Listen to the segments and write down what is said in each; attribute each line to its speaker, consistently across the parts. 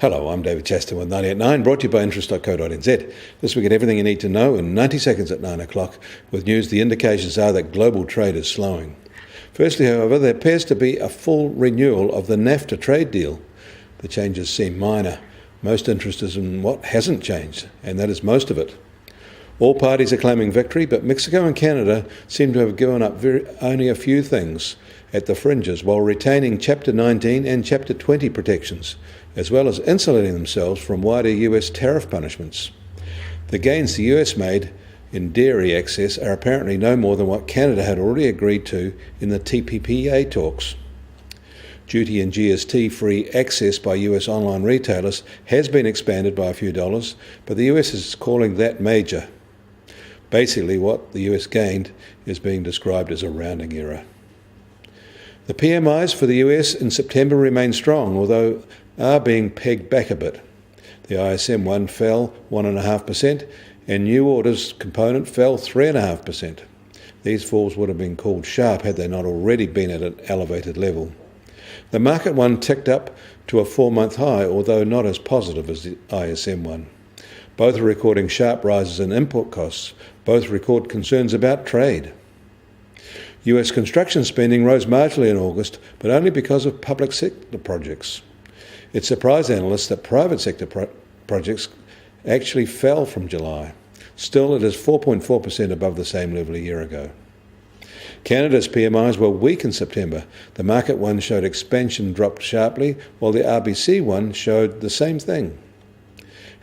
Speaker 1: Hello, I'm David Chaston with 98.9, brought to you by interest.co.nz. This week at everything you need to know in 90 seconds at 9 o'clock. With news, the indications are that global trade is slowing. Firstly, however, there appears to be a full renewal of the NAFTA trade deal. The changes seem minor. Most interest is in what hasn't changed, and that is most of it. All parties are claiming victory, but Mexico and Canada seem to have given up only a few things at the fringes while retaining Chapter 19 and Chapter 20 protections, as well as insulating themselves from wider US tariff punishments. The gains the US made in dairy access are apparently no more than what Canada had already agreed to in the TPPA talks. Duty and GST-free access by US online retailers has been expanded by a few dollars, but the US is calling that major. Basically, what the US gained is being described as a rounding error. The PMIs for the US in September remain strong, although are being pegged back a bit. The ISM one fell 1.5%, and new orders component fell 3.5%. These falls would have been called sharp had they not already been at an elevated level. The market one ticked up to a 4-month high, although not as positive as the ISM one. Both are recording sharp rises in input costs. Both record concerns about trade. US construction spending rose marginally in August, but only because of public sector projects. It surprised analysts that private sector projects actually fell from July. Still, it is 4.4% above the same level a year ago. Canada's PMIs were weak in September. The market one showed expansion dropped sharply, while the RBC one showed the same thing.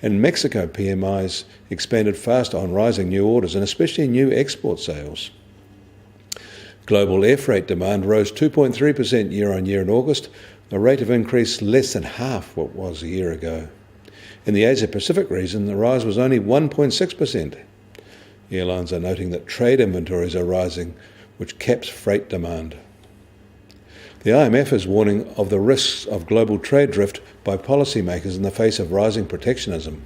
Speaker 1: In Mexico, PMIs expanded fast on rising new orders and especially new export sales. Global air freight demand rose 2.3% year-on-year in August, a rate of increase less than half what was a year ago. In the Asia-Pacific region, the rise was only 1.6%. Airlines are noting that trade inventories are rising, which caps freight demand. The IMF is warning of the risks of global trade drift by policymakers in the face of rising protectionism.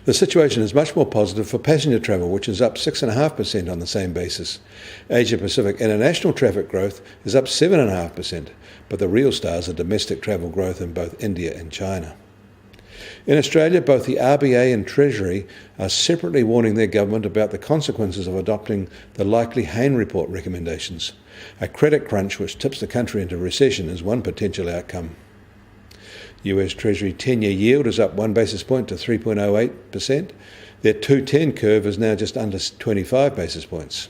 Speaker 1: The situation is much more positive for passenger travel, which is up 6.5% on the same basis. Asia-Pacific international traffic growth is up 7.5%, but the real stars are domestic travel growth in both India and China. In Australia, both the RBA and Treasury are separately warning their government about the consequences of adopting the likely Hayne Report recommendations. A credit crunch which tips the country into recession is one potential outcome. US Treasury 10-year yield is up 1 basis point to 3.08%. Their 2-10 curve is now just under 25 basis points.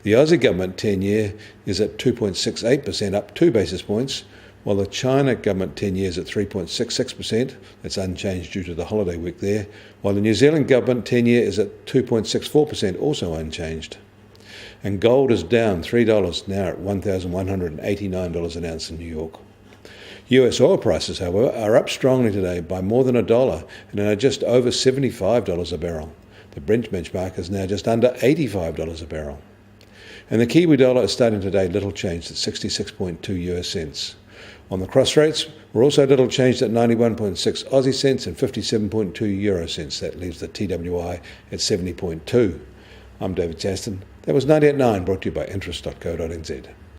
Speaker 1: The Aussie government 10-year is at 2.68%, up 2 basis points, while the China government 10-year is at 3.66%. That's unchanged due to the holiday week there, while the New Zealand government 10-year is at 2.64%, also unchanged. And gold is down $3, now at $1,189 an ounce in New York. US oil prices, however, are up strongly today by more than $1 and are just over $75 a barrel. The Brent benchmark is now just under $85 a barrel. And the Kiwi dollar is starting today little changed at 66.2 US cents. On the cross rates, we're also little changed at 91.6 Aussie cents and 57.2 euro cents. That leaves the TWI at 70.2. I'm David Chaston. That was 98.9, brought to you by interest.co.nz.